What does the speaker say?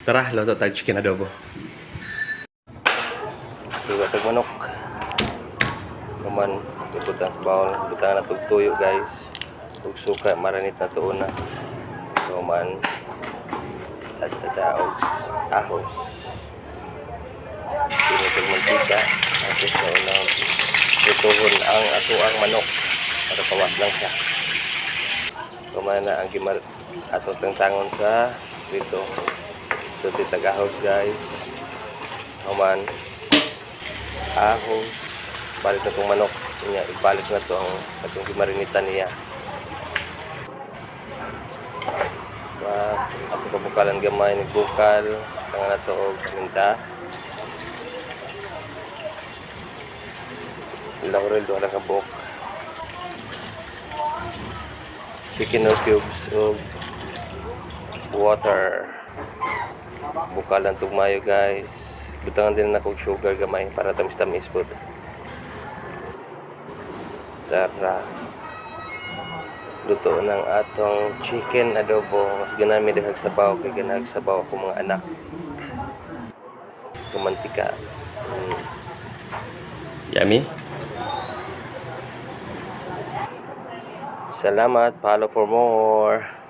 Tara, luto tag chicken adobo. Tuyo tag manok. Naman, ibutan sa bawal. Ibutan na tuyo guys. Ug suka, marinate na tuon na. Naman, at tataog ahos. Tinitog mantika. At sa unang lutuhon ang atuang manok. Para pawas lang siya. Kumana ang gimar atong tangtangon sa dito. So titag-ahos guys. Naman, ahos. Balik na itong manok. Ibalik na ito ang atong gimarinitan niya. Ako pabukalan gamay ni bukal. Tangan na ito o minta. Laurel doon ang kabok. Chicken or cubes o water. Bukalan itong mayo guys. Butangan din na kong sugar gamay para tamis-tamis po. Tara. Luto ng atong chicken adobo. Mas ganami dahil sabaw kay ganag sabaw ko mga anak. Kumantika. Yummy. Salamat. Follow for more.